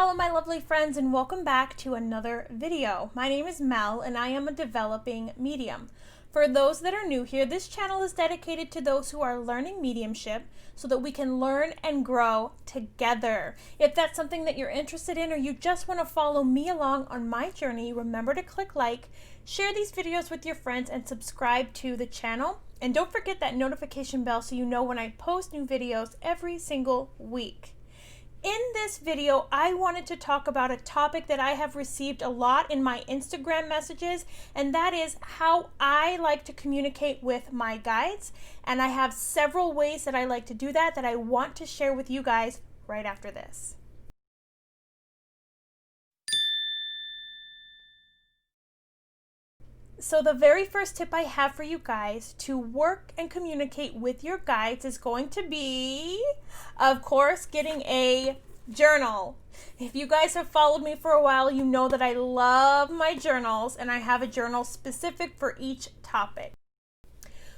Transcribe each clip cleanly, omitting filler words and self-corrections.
Hello my lovely friends, and welcome back to another video. My name is Mel and I am a developing medium. For those that are new here, this channel is dedicated to those who are learning mediumship so that we can learn and grow together. If that's something that you're interested in or you just want to follow me along on my journey, remember to click like, share these videos with your friends, and subscribe to the channel. And don't forget that notification bell so you know when I post new videos every single week. In this video, I wanted to talk about a topic that I have received a lot in my Instagram messages, and that is how I like to communicate with my guides. And I have several ways that I like to do that I want to share with you guys right after this. So the very first tip I have for you guys to work and communicate with your guides is going to be, of course, getting a journal. If you guys have followed me for a while, you know that I love my journals, and I have a journal specific for each topic.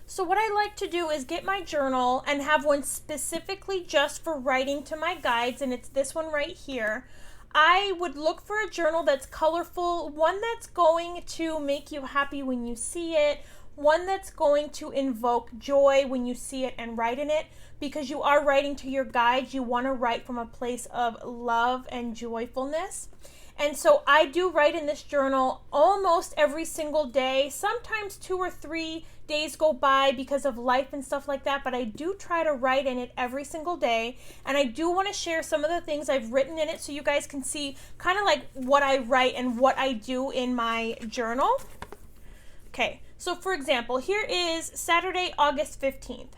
So what I like to do is get my journal and have one specifically just for writing to my guides, and it's this one right here. I would look for a journal that's colorful, one that's going to make you happy when you see it, one that's going to invoke joy when you see it and write in it. Because you are writing to your guides, you want to write from a place of love and joyfulness. And so I do write in this journal almost every single day. Sometimes 2 or 3 days go by because of life and stuff like that, but I do try to write in it every single day. And I do want to share some of the things I've written in it so you guys can see kind of like what I write and what I do in my journal. Okay, so for example, here is Saturday, August 15th.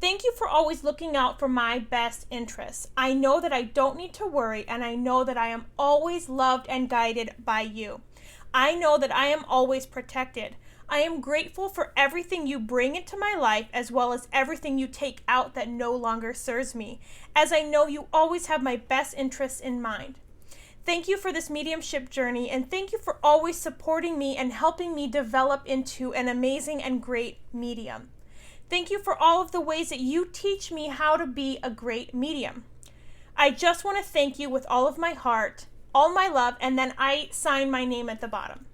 Thank you for always looking out for my best interests. I know that I don't need to worry, and I know that I am always loved and guided by you. I know that I am always protected. I am grateful for everything you bring into my life, as well as everything you take out that no longer serves me, as I know you always have my best interests in mind. Thank you for this mediumship journey, and thank you for always supporting me and helping me develop into an amazing and great medium. Thank you for all of the ways that you teach me how to be a great medium. I just want to thank you with all of my heart, all my love, and then I sign my name at the bottom.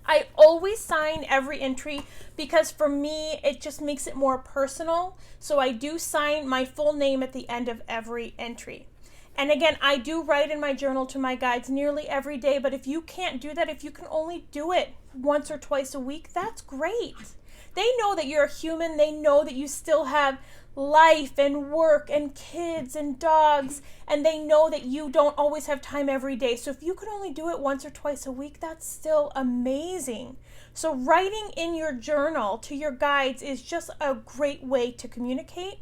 I always sign every entry because for me, it just makes it more personal. So I do sign my full name at the end of every entry. And again, I do write in my journal to my guides nearly every day, but if you can't do that, if you can only do it once or twice a week, that's great. They know that you're a human. They know that you still have life and work and kids and dogs, and they know that you don't always have time every day. So if you could only do it once or twice a week, that's still amazing. So writing in your journal to your guides is just a great way to communicate.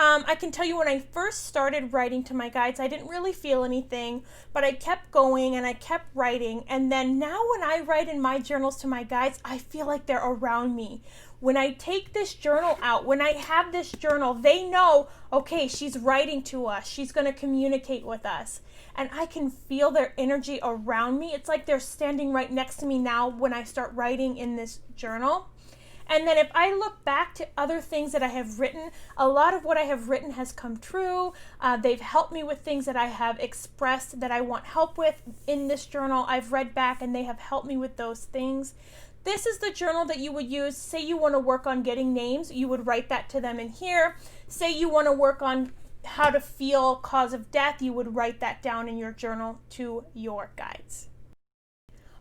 I can tell you when I first started writing to my guides, I didn't really feel anything, but I kept going and I kept writing. And then now when I write in my journals to my guides, I feel like they're around me. When I take this journal out, when I have this journal, they know, okay, she's writing to us. She's going to communicate with us. And I can feel their energy around me. It's like they're standing right next to me now when I start writing in this journal. And then if I look back to other things that I have written, a lot of what I have written has come true. They've helped me with things that I have expressed that I want help with in this journal. I've read back and they have helped me with those things. This is the journal that you would use. Say you want to work on getting names, you would write that to them in here. Say you want to work on how to feel cause of death, you would write that down in your journal to your guides.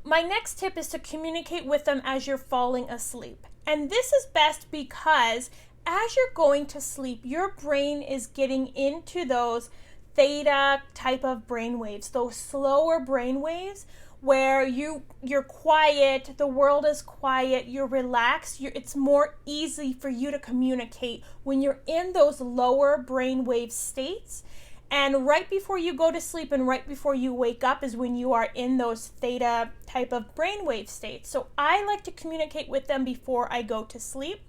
My next tip is to communicate with them as you're falling asleep. And this is best because as you're going to sleep, your brain is getting into those theta type of brain waves, those slower brain waves where you're quiet, the world is quiet, you're relaxed, it's more easy for you to communicate when you're in those lower brain wave states. And right before you go to sleep and right before you wake up is when you are in those theta type of brainwave states. So I like to communicate with them before I go to sleep.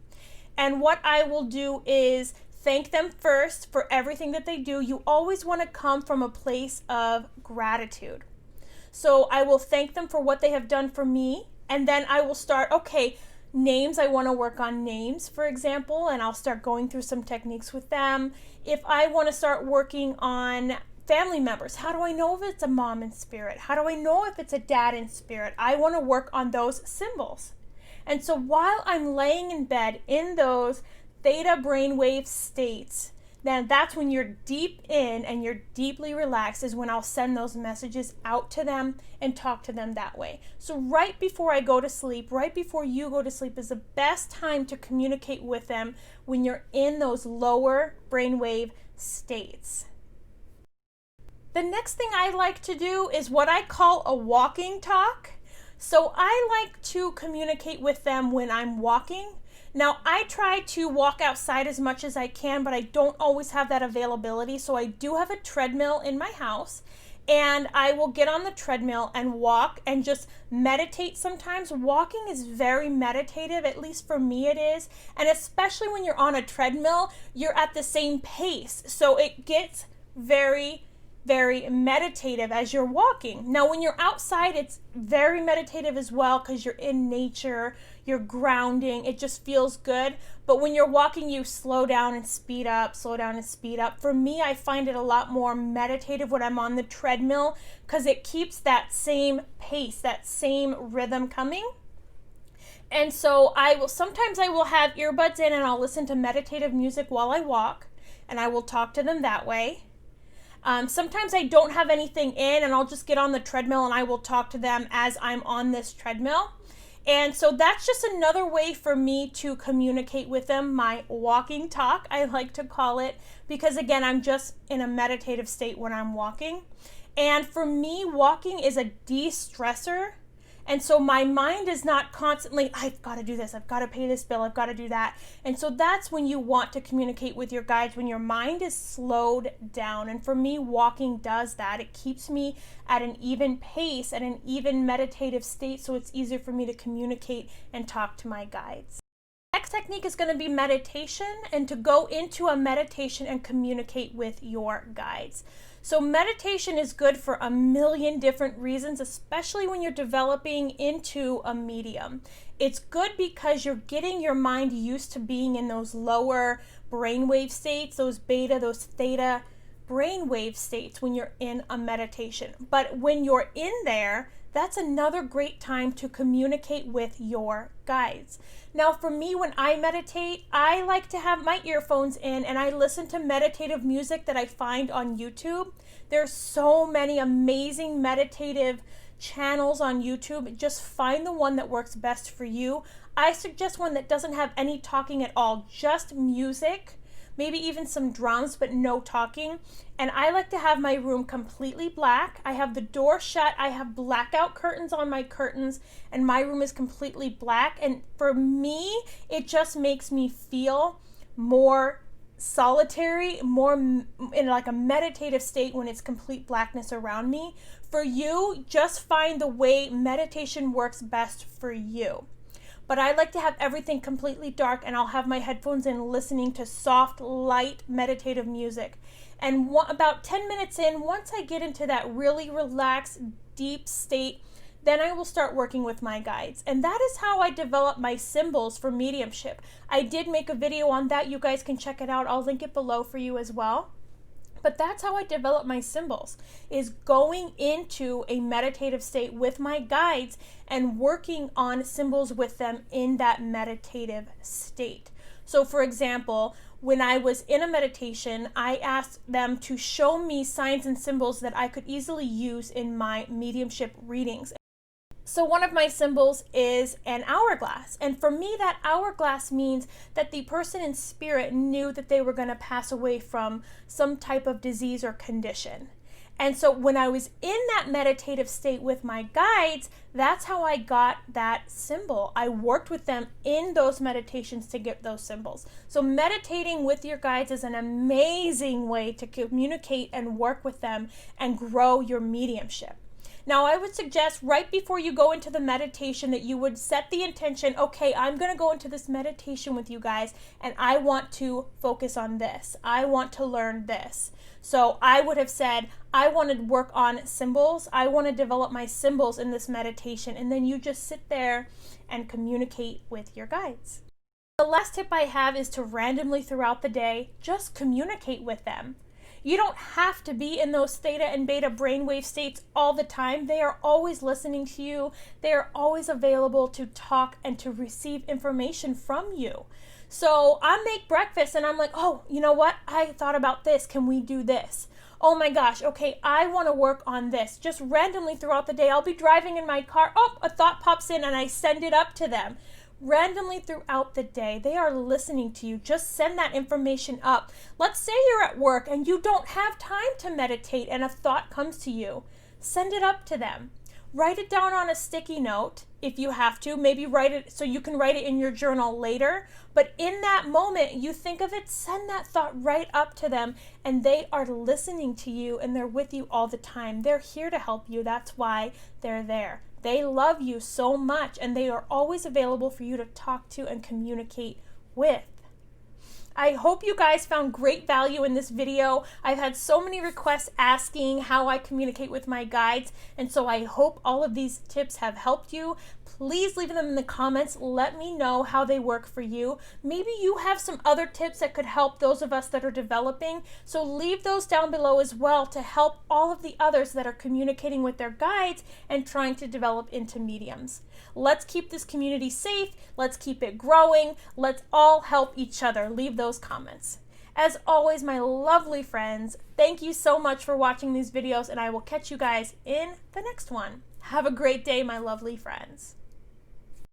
And what I will do is thank them first for everything that they do. You always want to come from a place of gratitude. So I will thank them for what they have done for me. And then I will start, okay, names, I want to work on names, for example, and I'll start going through some techniques with them. If I want to start working on family members. How do I know if it's a mom in spirit? How do I know if it's a dad in spirit? I want to work on those symbols. And so while I'm laying in bed in those theta brainwave states, then that's when you're deep in and you're deeply relaxed, is when I'll send those messages out to them and talk to them that way. So right before I go to sleep, right before you go to sleep, is the best time to communicate with them, when you're in those lower brainwave states. The next thing I like to do is what I call a walking talk. So I like to communicate with them when I'm walking. Now, I try to walk outside as much as I can, but I don't always have that availability. So I do have a treadmill in my house, and I will get on the treadmill and walk and just meditate sometimes. Walking is very meditative, at least for me it is. And especially when you're on a treadmill, you're at the same pace. So it gets very meditative as you're walking. Now, when you're outside, it's very meditative as well, because you're in nature, you're grounding, it just feels good. But when you're walking, you slow down and speed up, slow down and speed up. For me, I find it a lot more meditative when I'm on the treadmill, because it keeps that same pace, that same rhythm coming. And so sometimes I will have earbuds in and I'll listen to meditative music while I walk, and I will talk to them that way. Sometimes I don't have anything in, and I'll just get on the treadmill and I will talk to them as I'm on this treadmill. And so that's just another way for me to communicate with them, my walking talk, I like to call it, because again, I'm just in a meditative state when I'm walking. And for me, walking is a de-stressor. And so my mind is not constantly, I've got to do this, I've got to pay this bill, I've got to do that. And so that's when you want to communicate with your guides, when your mind is slowed down. And for me, walking does that. It keeps me at an even pace, at an even meditative state, so it's easier for me to communicate and talk to my guides. Next technique is going to be meditation, and to go into a meditation and communicate with your guides. So meditation is good for a million different reasons, especially when you're developing into a medium. It's good because you're getting your mind used to being in those lower brainwave states, those beta, those theta brainwave states when you're in a meditation. But when you're in there, that's another great time to communicate with your guides. Now, for me, when I meditate, I like to have my earphones in and I listen to meditative music that I find on YouTube. There's so many amazing meditative channels on YouTube. Just find the one that works best for you. I suggest one that doesn't have any talking at all, just music, maybe even some drums, but no talking. And I like to have my room completely black. I have the door shut. I have blackout curtains on my curtains, and my room is completely black. And for me, it just makes me feel more solitary, more in like a meditative state when it's complete blackness around me. For you, just find the way meditation works best for you. But I like to have everything completely dark, and I'll have my headphones in listening to soft, light, meditative music. And about 10 minutes in, once I get into that really relaxed, deep state, then I will start working with my guides. And that is how I develop my symbols for mediumship. I did make a video on that. You guys can check it out. I'll link it below for you as well. But that's how I develop my symbols, is going into a meditative state with my guides and working on symbols with them in that meditative state. So for example, when I was in a meditation, I asked them to show me signs and symbols that I could easily use in my mediumship readings. So one of my symbols is an hourglass. And for me, that hourglass means that the person in spirit knew that they were going to pass away from some type of disease or condition. And so when I was in that meditative state with my guides, that's how I got that symbol. I worked with them in those meditations to get those symbols. So meditating with your guides is an amazing way to communicate and work with them and grow your mediumship. Now, I would suggest right before you go into the meditation that you would set the intention, okay, I'm going to go into this meditation with you guys, and I want to focus on this. I want to learn this. So I would have said, I want to work on symbols. I want to develop my symbols in this meditation. And then you just sit there and communicate with your guides. The last tip I have is to randomly throughout the day, just communicate with them. You don't have to be in those theta and beta brainwave states all the time. They are always listening to you. They are always available to talk and to receive information from you. So I make breakfast and I'm like, oh, you know what? I thought about this. Can we do this? Oh my gosh, okay, I want to work on this. Just randomly throughout the day, I'll be driving in my car. Oh, a thought pops in and I send it up to them. Randomly throughout the day, they are listening to you. Just send that information up. Let's say you're at work and you don't have time to meditate and a thought comes to you. Send it up to them. Write it down on a sticky note if you have to. Maybe write it so you can write it in your journal later. But in that moment, you think of it, send that thought right up to them, and they are listening to you and they're with you all the time. They're here to help you. That's why they're there. They love you so much and they are always available for you to talk to and communicate with. I hope you guys found great value in this video. I've had so many requests asking how I communicate with my guides, and so I hope all of these tips have helped you. Please leave them in the comments. Let me know how they work for you. Maybe you have some other tips that could help those of us that are developing, so leave those down below as well to help all of the others that are communicating with their guides and trying to develop into mediums. Let's keep this community safe. Let's keep it growing. Let's all help each other. Leave those comments. As always, my lovely friends, thank you so much for watching these videos, and I will catch you guys in the next one. Have a great day, my lovely friends.